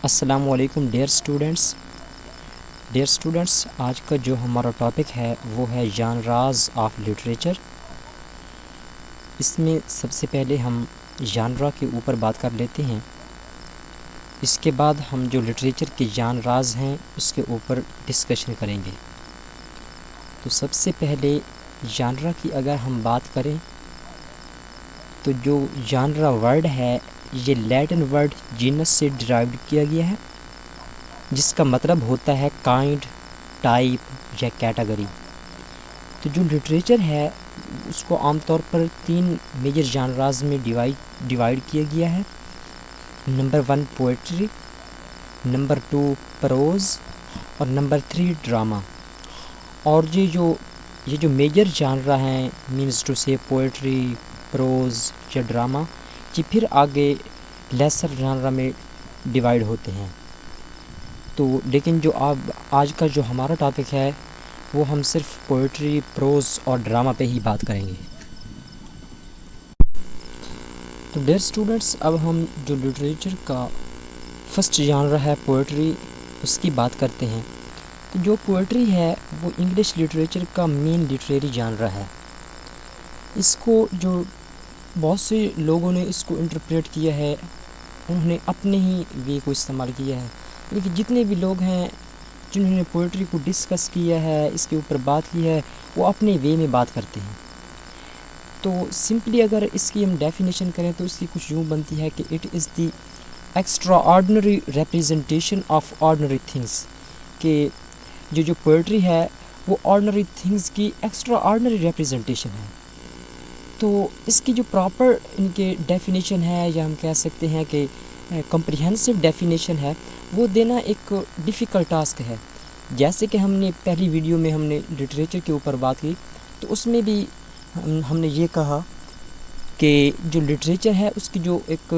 السلام علیکم dear students, آج کا جو ہمارا ٹاپک ہے وہ ہے جانراز آف لٹریچر۔ اس میں سب سے پہلے ہم جانرا کے اوپر بات کر لیتے ہیں، اس کے بعد ہم جو لٹریچر کے جانراز ہیں اس کے اوپر ڈسکشن کریں گے۔ تو سب سے پہلے جانرا کی اگر ہم بات کریں تو جو جانرا ورڈ ہے یہ لیٹن ورڈ جینس سے ڈرائیوڈ کیا گیا ہے، جس کا مطلب ہوتا ہے کائنڈ، ٹائپ یا کیٹیگری۔ تو جو لٹریچر ہے اس کو عام طور پر 3 میجر جانراز میں ڈیوائڈ کیا گیا ہے۔ نمبر 1 پوئٹری، نمبر 2 پروز اور نمبر 3 ڈرامہ۔ اور یہ جو میجر جانرا ہیں مینز ٹو سے پوئٹری، پروز یا ڈرامہ، یہ پھر آگے لیسر جانرا میں ڈیوائڈ ہوتے ہیں۔ تو لیکن جو آج کا جو ہمارا ٹاپک ہے وہ ہم صرف پوئٹری، پروز اور ڈرامہ پہ ہی بات کریں گے۔ تو ڈیئر اسٹوڈنٹس، اب ہم جو لٹریچر کا فرسٹ جانرا ہے پوئٹری، اس کی بات کرتے ہیں۔ تو جو پوئٹری ہے وہ انگلش لٹریچر کا مین لٹریری جانرا ہے۔ اس کو جو بہت سے لوگوں نے اس کو انٹرپریٹ کیا ہے، انہوں نے اپنے ہی وے کو استعمال کیا ہے، لیکن جتنے بھی لوگ ہیں جنہوں نے پوئٹری کو ڈسکس کیا ہے، اس کے اوپر بات کی ہے، وہ اپنے وے میں بات کرتے ہیں۔ تو سمپلی اگر اس کی ہم ڈیفینیشن کریں تو اس کی کچھ یوں بنتی ہے کہ it is the extra ordinary representation of ordinary things, کہ جو پوئٹری ہے وہ آرڈنری تھنگس کی ایکسٹرا آرڈنری ریپریزنٹیشن ہے۔ تو اس کی جو پراپر ان کے ڈیفینیشن ہے، یا ہم کہہ سکتے ہیں کہ کمپریہنسو ڈیفینیشن ہے، وہ دینا ایک ڈیفیکلٹ ٹاسک ہے۔ جیسے کہ ہم نے پہلی ویڈیو میں ہم نے لٹریچر کے اوپر بات کی، تو اس میں بھی ہم نے یہ کہا کہ جو لٹریچر ہے اس کی جو ایک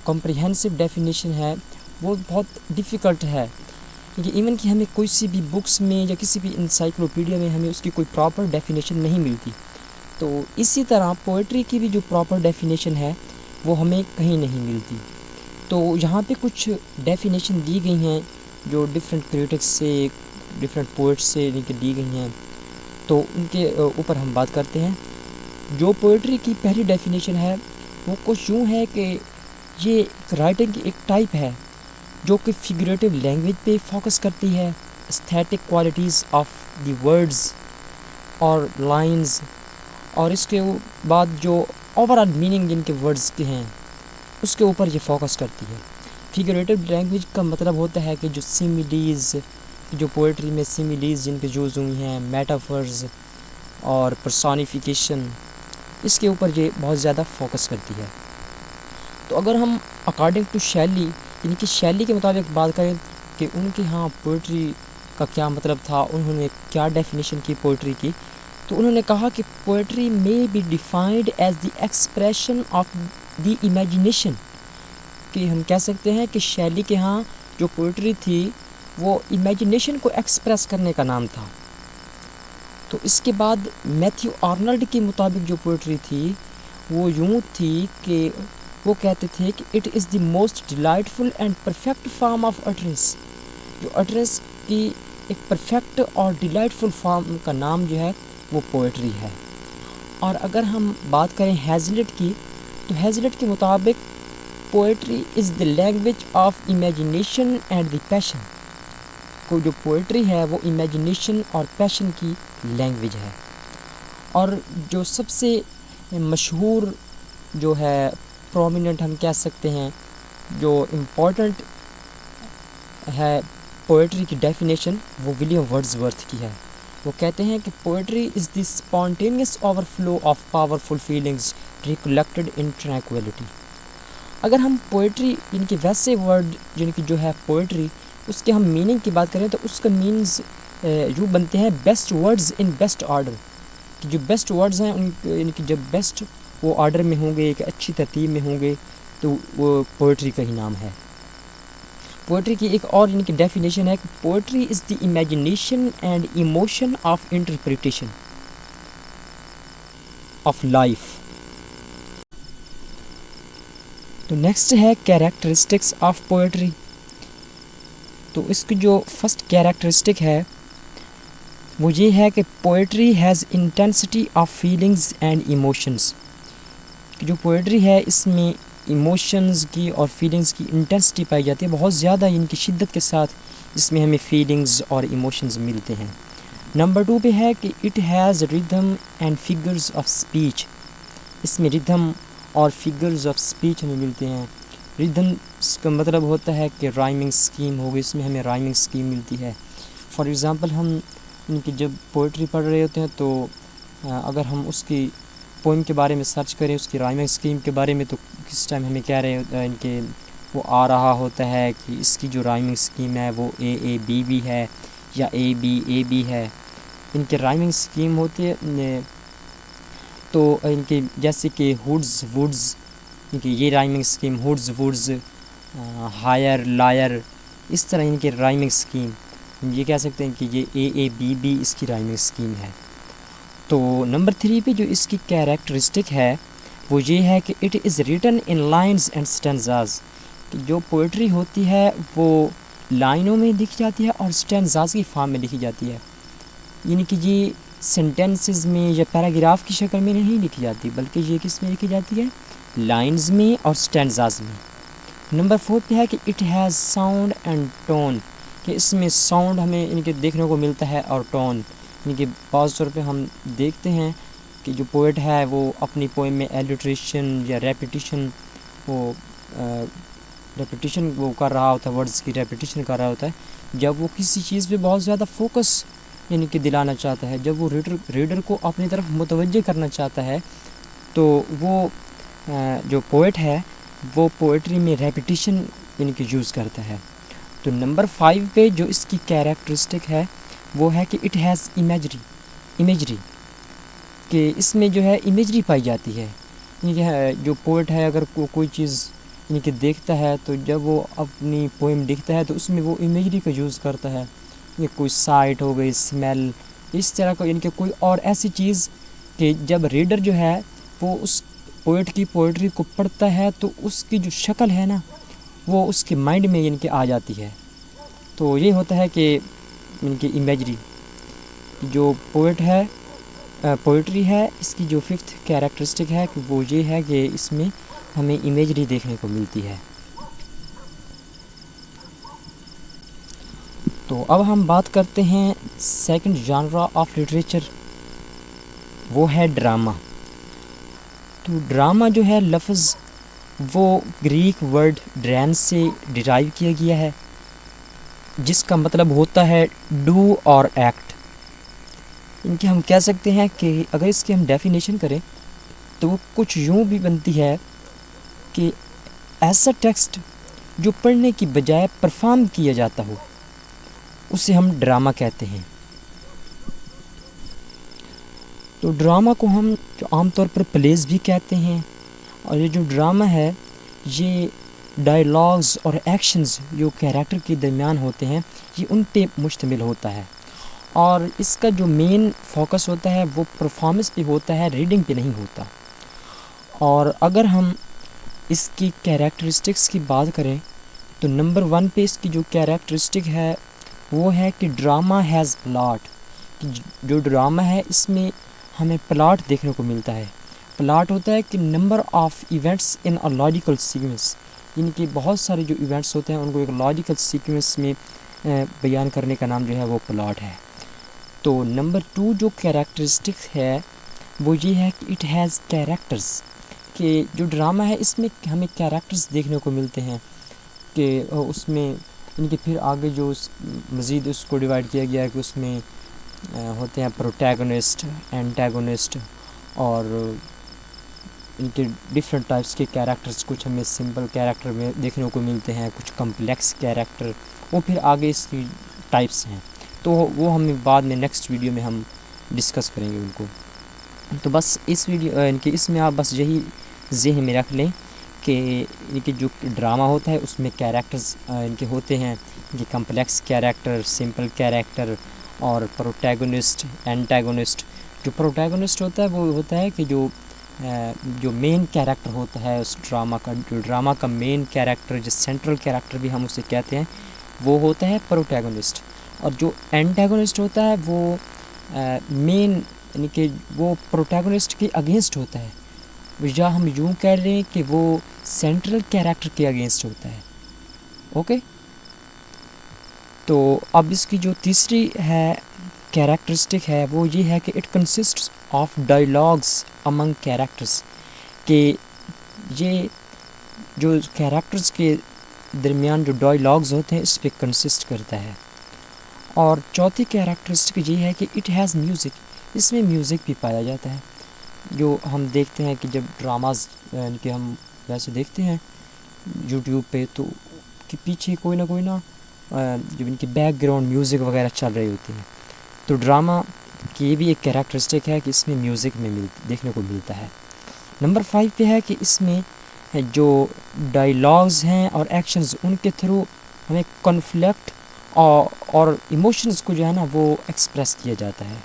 کمپریہنسو ڈیفینیشن ہے وہ بہت ڈیفیکلٹ ہے، کیونکہ ایون کہ ہمیں کوئی بھی بکس میں یا کسی بھی انسائکلوپیڈیا میں ہمیں اس کی کوئی پراپر ڈیفینیشن نہیں ملتی۔ تو اسی طرح پوئٹری کی بھی جو پراپر ڈیفینیشن ہے وہ ہمیں کہیں نہیں ملتی۔ تو یہاں پہ کچھ ڈیفینیشن دی گئی ہیں جو ڈفرینٹ کریٹکس سے، ڈفرینٹ پوئٹس سے دی گئی ہیں، تو ان کے اوپر ہم بات کرتے ہیں۔ جو پوئٹری کی پہلی ڈیفینیشن ہے وہ کچھ یوں ہے کہ یہ ایک رائٹنگ کی ایک ٹائپ ہے جو کہ فگریٹو لینگویج پہ فوکس کرتی ہے، aesthetic qualities of the words اور لائنز، اور اس کے بعد جو اوور آل میننگ جن کے ورڈز کے ہیں اس کے اوپر یہ فوکس کرتی ہے۔ فگریٹو لینگویج کا مطلب ہوتا ہے کہ جو سیمیلیز، جو پوئٹری میں سیمیلیز جن کے یوز ہوئی ہیں، میٹافرز اور پرسونیفیکیشن، اس کے اوپر یہ بہت زیادہ فوکس کرتی ہے۔ تو اگر ہم اکارڈنگ ٹو شیلی، یعنی کہ شیلی کے مطابق بات کریں کہ ان کے ہاں پوئٹری کا کیا مطلب تھا، انہوں نے کیا ڈیفینیشن کی پوئٹری کی، تو انہوں نے کہا کہ poetry may be defined as the expression of the imagination، کہ ہم کہہ سکتے ہیں کہ شیلی کے ہاں جو پوئٹری تھی وہ امیجنیشن کو ایکسپریس کرنے کا نام تھا۔ تو اس کے بعد میتھیو آرنلڈ کے مطابق جو پوئٹری تھی وہ یوں تھی کہ وہ کہتے تھے کہ it is the most delightful and perfect form of utterance, جو اٹرنس کی ایک پرفیکٹ اور ڈیلائٹفل فارم کا نام جو ہے وہ پوئٹری ہے۔ اور اگر ہم بات کریں ہیزلٹ کی، تو ہیزلٹ کے مطابق poetry is the language of imagination and the passion, کو جو پوئٹری ہے وہ امیجنیشن اور پیشن کی لینگویج ہے۔ اور جو سب سے مشہور جو ہے پرومیننٹ ہم کہہ سکتے ہیں، جو امپورٹنٹ ہے پوئٹری کی ڈیفینیشن، وہ ولیم ورڈز ورتھ کی ہے۔ وہ کہتے ہیں کہ poetry is the spontaneous overflow of powerful feelings recollected in tranquillity. اگر ہم پوئٹری یعنی کہ ویسے ورڈ جن کی جو ہے پوئٹری، اس کے ہم میننگ کی بات کریں تو اس کا مینز یوں بنتے ہیں بیسٹ ورڈز ان بیسٹ آرڈر، کہ جو بیسٹ ورڈز ہیں ان یعنی کہ جب بیسٹ وہ آرڈر میں ہوں گے، ایک اچھی ترتیب میں ہوں گے، تو وہ پوئٹری کا ہی نام ہے۔ پوئٹری کی ایک اور یعنی کہ ڈیفینیشن ہے کہ poetry is the imagination and emotion of interpretation of life. تو نیکسٹ ہے کیریکٹرسٹکس آف پوئٹری. تو اس کی جو فرسٹ کیریکٹرسٹک ہے وہ یہ ہے کہ poetry has intensity of feelings and emotions. جو پوئٹری ہے اس میں ایموشنز کی اور فیلنگز کی انٹینسٹی پائی جاتی ہے، بہت زیادہ ان کی شدت کے ساتھ اس میں ہمیں فیلنگز اور ایموشنز ملتے ہیں. نمبر 2 پہ ہے کہ it has rhythm and figures of speech. اس میں ریدھم اور فگرز آف اسپیچ ہمیں ملتے ہیں. ریدھم کا مطلب ہوتا ہے کہ رائمنگ اسکیم ہوگی، اس میں ہمیں رائمنگ اسکیم ملتی ہے. فار ایگزامپل ہم ان کی جب پوئٹری پڑھ رہے ہوتے ہیں تو اگر ہم اس کی پوئم کے بارے میں سرچ کریں، اس کی رائمنگ اسکیم کے بارے میں، تو کس ٹائم ہمیں کہہ رہے ہوتے ہیں ان کے وہ آ رہا ہوتا ہے کہ اس کی جو رائمنگ اسکیم ہے وہ اے بی بی ہے یا اے بی ہے. ان کے رائمنگ اسکیم ہوتی ہے. تو ان کے جیسے کہ ہوڈز ووڈز، ان کی یہ rhyming scheme hoods woods, higher liar, اس طرح ان کی رائمنگ اسکیم یہ کہہ سکتے ہیں کہ یہ اے بی اس کی رائمنگ اسکیم ہے. تو نمبر 3 پہ جو اس کی کیریکٹرسٹک ہے وہ یہ ہے کہ it is written in lines and stanzas. کہ جو پوئٹری ہوتی ہے وہ لائنوں میں لکھی جاتی ہے اور اسٹینزاز کی فارم میں لکھی جاتی ہے. یعنی کہ یہ سینٹینسز میں یا پیراگراف کی شکل میں نہیں لکھی جاتی، بلکہ یہ کس میں لکھی جاتی ہے؟ لائنز میں اور اسٹینزاز میں. نمبر 4 پہ ہے کہ it has sound and tone. کہ اس میں ساؤنڈ ہمیں ان کے دیکھنے کو ملتا ہے اور ٹون. یعنی کہ بعض طور پہ ہم دیکھتے ہیں کہ جو پوئٹ ہے وہ اپنی پوئم میں ایلیٹریشن یا ریپیٹیشن وہ کر رہا ہوتا ہے، ورڈز کی ریپیٹیشن کر رہا ہوتا ہے جب وہ کسی چیز پہ بہت زیادہ فوکس یعنی کہ دلانا چاہتا ہے، جب وہ ریڈر کو اپنی طرف متوجہ کرنا چاہتا ہے تو وہ جو پوئٹ ہے وہ پوئٹری میں ریپیٹیشن یعنی کہ یوز کرتا ہے. تو نمبر 5 پہ جو اس کی کیریکٹرسٹک ہے وہ ہے کہ اٹ ہیز امیجری. کہ اس میں جو ہے امیجری پائی جاتی ہے. یعنی کہ جو پوئٹ ہے اگر کوئی چیز یعنی کہ دیکھتا ہے تو جب وہ اپنی پوئم لکھتا ہے تو اس میں وہ امیجری کا یوز کرتا ہے. یہ کوئی سائٹ ہو گئی، اسمیل، اس طرح کا، یعنی کہ کوئی اور ایسی چیز کہ جب ریڈر جو ہے وہ اس پوئٹ کی پوئٹری کو پڑھتا ہے تو اس کی جو شکل ہے نا وہ اس کے مائنڈ میں یعنی کہ آ جاتی ہے. تو یہ ہوتا ہے کہ یعنی کہ امیجری. جو پوئٹری ہے اس کی جو 5th کیریکٹرسٹک ہے کہ وہ یہ ہے کہ اس میں ہمیں امیجری دیکھنے کو ملتی ہے. تو اب ہم بات کرتے ہیں سیکنڈ جانرا آف لٹریچر، وہ ہے ڈرامہ. تو ڈرامہ جو ہے لفظ وہ گریک ورڈ ڈرین سے ڈیرائیو کیا گیا ہے، جس کا مطلب ہوتا ہے ڈو اور ایکٹ. ان کی ہم کہہ سکتے ہیں کہ اگر اس کی ہم ڈیفینیشن کریں تو وہ کچھ یوں بھی بنتی ہے کہ ایسا ٹیکسٹ جو پڑھنے کی بجائے پرفارم کیا جاتا ہو اسے ہم ڈرامہ کہتے ہیں. تو ڈرامہ کو ہم عام طور پر پلیز بھی کہتے ہیں. اور یہ جو ڈرامہ ہے یہ ڈائیلاگز اور ایکشنز جو کیریکٹر کے درمیان ہوتے ہیں یہ ان پہ مشتمل ہوتا ہے، اور اس کا جو مین فوکس ہوتا ہے وہ پرفارمنس پہ ہوتا ہے، ریڈنگ پہ نہیں ہوتا. اور اگر ہم اس کی کیریکٹرسٹکس کی بات کریں تو نمبر 1 پہ اس کی جو کیریکٹرسٹک ہے وہ ہے کہ ڈرامہ ہیز پلاٹ. جو ڈرامہ ہے اس میں ہمیں پلاٹ دیکھنے کو ملتا ہے. پلاٹ ہوتا ہے کہ number of events in a logical sequence. یعنی کہ بہت سارے جو ایونٹس ہوتے ہیں ان کو ایک لاجیکل سیکوینس میں بیان کرنے کا نام جو ہے وہ پلاٹ ہے. تو نمبر 2 جو کیریکٹرسٹک ہے وہ یہ ہے کہ اٹ ہیز کیریکٹرز. کہ جو ڈرامہ ہے اس میں ہمیں کیریکٹرز دیکھنے کو ملتے ہیں کہ اس میں ان کے پھر آگے جو مزید اس کو ڈیوائڈ کیا گیا ہے کہ اس میں ہوتے ہیں پروٹیگونسٹ، اینٹیگونسٹ، اور ان کے ڈفرینٹ ٹائپس کے کیریکٹرز. کچھ ہمیں سمپل کیریکٹر میں دیکھنے کو ملتے ہیں، کچھ کمپلیکس کیریکٹر، وہ پھر آگے اس کی ٹائپس ہیں. تو وہ ہمیں بعد میں نیکسٹ ویڈیو میں ہم ڈسکس کریں گے ان کو. تو بس اس ویڈیو ان کے اس میں آپ بس یہی ذہن میں رکھ لیں کہ ان کے جو ڈرامہ ہوتا ہے اس میں کیریکٹرز ان کے ہوتے ہیں، ان کے کمپلیکس کیریکٹر، سمپل کیریکٹر، اور پروٹیگونسٹ، اینٹیگونسٹ. جو پروٹیگونسٹ ہوتا ہے وہ ہوتا ہے کہ جو جو مین کیریکٹر ہوتا ہے اس ڈرامہ کا، جو ڈرامہ کا مین کیریکٹر، جو سینٹرل کیریکٹر بھی ہم اسے کہتے ہیں، وہ ہوتا ہے پروٹیگونسٹ. اور جو اینٹیگونسٹ ہوتا ہے وہ مین یعنی کہ وہ پروٹیگونسٹ کے اگینسٹ ہوتا ہے، یا ہم یوں کہہ رہے ہیں کہ وہ سینٹرل کیریکٹر کے اگینسٹ ہوتا ہے. اوکے، تو اب اس کی جو تیسری ہے کیریکٹرسٹک ہے وہ یہ ہے کہ it consists of dialogues among characters, کہ یہ جو کیریکٹرز کے درمیان جو ڈائیلاگز ہوتے ہیں اس پہ کنسسٹ کرتا ہے. اور چوتھی کیریکٹرسٹک یہ ہے کہ اٹ ہیز میوزک، اس میں میوزک بھی پایا جاتا ہے. جو ہم دیکھتے ہیں کہ جب ڈراماز یعنی کہ ہم ویسے دیکھتے ہیں یوٹیوب پہ، تو کہ پیچھے کوئی نہ جو ان کی بیک گراؤنڈ میوزک وغیرہ چل رہی ہوتی ہیں. تو ڈرامہ کی یہ بھی ایک کیریکٹرسٹک ہے کہ اس میں میوزک میں دیکھنے کو ملتا ہے. نمبر 5 پہ ہے کہ اس میں جو ڈائیلاگز ہیں اور ایکشنز، ان کے تھرو ہمیں کنفلکٹ اور ایموشنز کو جو ہے نا وہ ایکسپریس کیا جاتا ہے.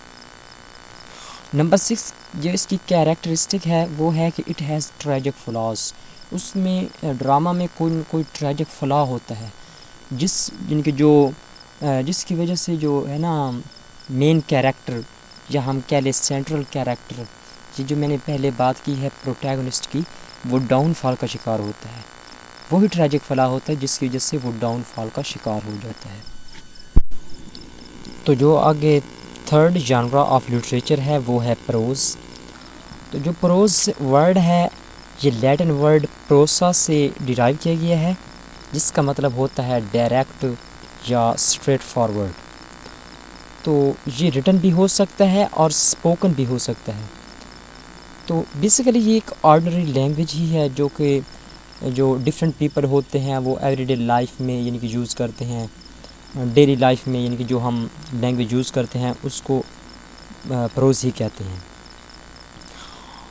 نمبر 6 جو اس کی کیریکٹرسٹک ہے وہ ہے کہ اٹ ہیز ٹریجک فلاز، اس میں ڈرامہ میں کوئی نہ کوئی ٹریجک فلا ہوتا ہے، جن کے جس کی وجہ سے جو ہے نا مین کیریکٹر یا ہم کہہ لیں سینٹرل کیریکٹر، یہ جو میں نے پہلے بات کی ہے پروٹیگونسٹ کی، وہ ڈاؤن فال کا شکار ہوتا ہے. وہی ٹریجک فلا ہوتا ہے جس کی وجہ سے وہ ڈاؤن فال کا شکار ہو جاتا ہے. تو جو آگے تھرڈ جانرا آف لٹریچر ہے وہ ہے پروز. تو جو پروز ورڈ ہے یہ لیٹن ورڈ پروسا سے ڈیرائیو کیا گیا ہے، جس کا مطلب ہوتا ہے ڈائریکٹ یا اسٹریٹ فارورڈ. تو یہ ریٹن بھی ہو سکتا ہے اور اسپوکن بھی ہو سکتا ہے. تو بیسیکلی یہ ایک آرڈنری لینگویج ہی ہے جو کہ جو ڈفرینٹ پیپل ہوتے ہیں وہ ایوری ڈے لائف میں یعنی کہ یوز کرتے ہیں، ڈیلی لائف میں یعنی کہ جو ہم لینگویج یوز کرتے ہیں اس کو پروز ہی کہتے ہیں.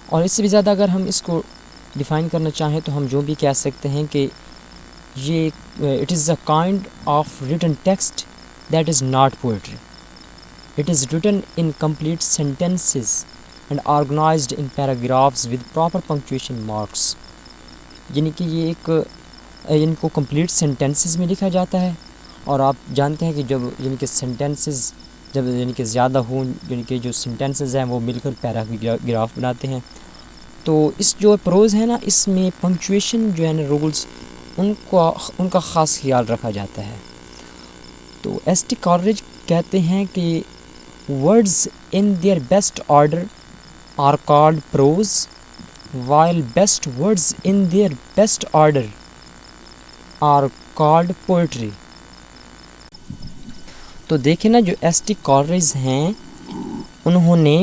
اور اس سے بھی زیادہ اگر ہم اس کو ڈیفائن کرنا چاہیں تو ہم جو بھی کہہ سکتے ہیں کہ یہ it is a kind of written text that is not poetry. It is written in complete sentences and organised in paragraphs with proper punctuation marks. یعنی کہ یہ ایک ان کو کمپلیٹ سینٹینسز میں لکھا جاتا ہے، اور آپ جانتے ہیں کہ جب یعنی کہ سینٹینسز جب یعنی کہ زیادہ ہوں، یعنی کہ جو سینٹینسز ہیں وہ مل کر پیراگراف بناتے ہیں. تو اس جو پروز ہے نا اس میں پنکچویشن جو ہے نا رولز ان کا خاص خیال رکھا جاتا ہے. تو ایس ٹی کالریج کہتے ہیں کہ words in their best order are called prose while best words in their best order are called poetry. تو دیکھیں نا جو ایس ٹی کالریج ہیں انہوں نے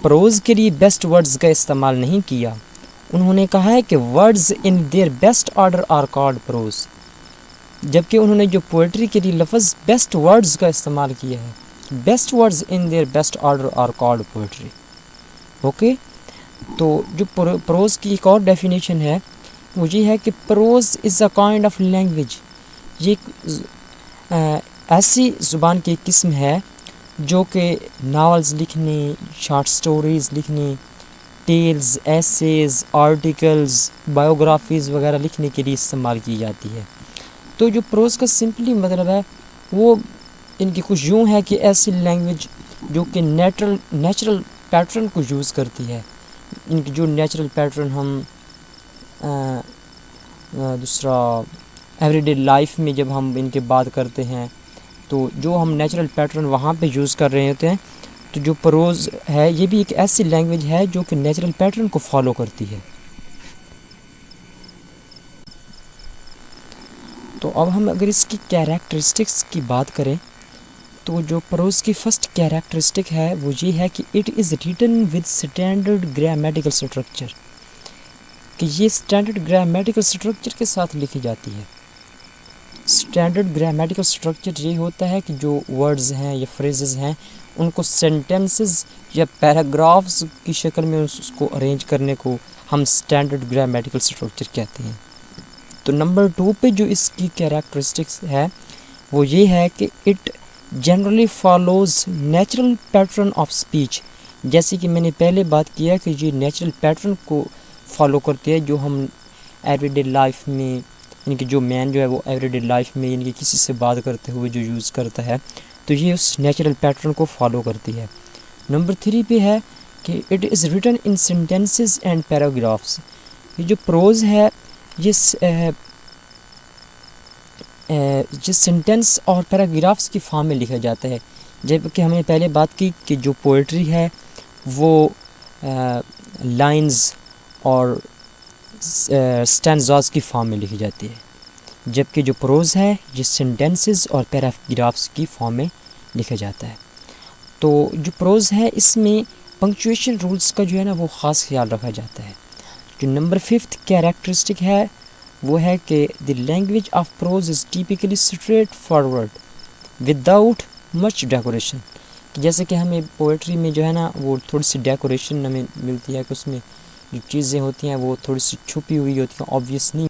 پروز کے لیے بیسٹ ورڈز کا استعمال نہیں کیا، انہوں نے کہا ہے کہ words in their best order are called prose, جبکہ انہوں نے جو پوئٹری کے لیے لفظ بیسٹ ورڈز کا استعمال کیا ہے. Best words in their best order are called poetry. Okay, تو جو پروز کی ایک اور ڈیفینیشن ہے وہ یہ ہے کہ prose is a kind of language, یہ ایسی زبان کی قسم ہے جو کہ ناولز لکھنے، شارٹ سٹوریز لکھنے، ٹیلز، ایسیز، آرٹیکلز، بایوگرافیز وغیرہ لکھنے کے لیے استعمال کی جاتی ہے. تو جو پروز کا سمپلی مطلب ہے وہ ان کی کچھ یوں ہے کہ ایسی لینگویج جو کہ نیچرل پیٹرن کو یوز کرتی ہے. ان کی جو نیچرل پیٹرن ہم دوسرا ایوری ڈے لائف میں جب ہم ان کے بات کرتے ہیں تو جو ہم نیچرل پیٹرن وہاں پہ یوز کر رہے ہوتے ہیں، تو جو پروز ہے یہ بھی ایک ایسی لینگویج ہے جو کہ نیچرل پیٹرن کو فالو کرتی ہے. تو اب ہم اگر اس کی کیریکٹرسٹکس کی بات کریں تو جو پروز کی فرسٹ کیریکٹرسٹک ہے وہ یہ ہے کہ it is written with standard grammatical structure, کہ یہ اسٹینڈرڈ گرامیٹیکل اسٹرکچر کے ساتھ لکھی جاتی ہے. اسٹینڈرڈ گرامیٹیکل اسٹرکچر یہ ہوتا ہے کہ جو ورڈز ہیں یا فریزز ہیں ان کو سینٹینسز یا پیراگرافز کی شکل میں اس کو ارینج کرنے کو ہم اسٹینڈرڈ گرامیٹیکل اسٹرکچر کہتے ہیں. تو نمبر 2 پہ جو اس کی کیریکٹرسٹکس ہے وہ یہ ہے کہ it generally follows natural pattern of speech, جیسے کہ میں نے پہلے بات کیا کہ یہ نیچرل پیٹرن کو فالو کرتے ہیں جو ہم ایوری ڈے لائف میں، یعنی کہ جو مین جو ہے وہ ایوری ڈے لائف میں یعنی کہ کسی سے بات کرتے ہوئے جو یوز کرتا ہے، تو یہ اس نیچرل پیٹرن کو فالو کرتی ہے۔ نمبر 3 پہ ہے کہ it is written in sentences and paragraphs. یہ جو پروز ہے یہ سینٹینس اور پیراگرافس کی فارم میں لکھا جاتا ہے، جبکہ ہم نے پہلے بات کی کہ جو پوئٹری ہے وہ لائنز اور سٹینزاز کی فارم میں لکھی جاتی ہے، جبکہ جو پروز ہے یہ سینٹینسز اور پیراگرافس کی فارم میں لکھا جاتا ہے۔ تو جو پروز ہے اس میں پنکچویشن رولز کا جو ہے نا وہ خاص خیال رکھا جاتا ہے۔ جو نمبر 5 کیریکٹرسٹک ہے وہ ہے کہ the language of prose is typically straightforward without much decoration, جیسے کہ ہمیں پوئٹری میں جو ہے نا وہ تھوڑی سی ڈیکوریشن ہمیں ملتی ہے کہ اس میں جو چیزیں ہوتی ہیں وہ تھوڑی سی چھپی ہوئی ہوتی ہیں، آبویس نہیں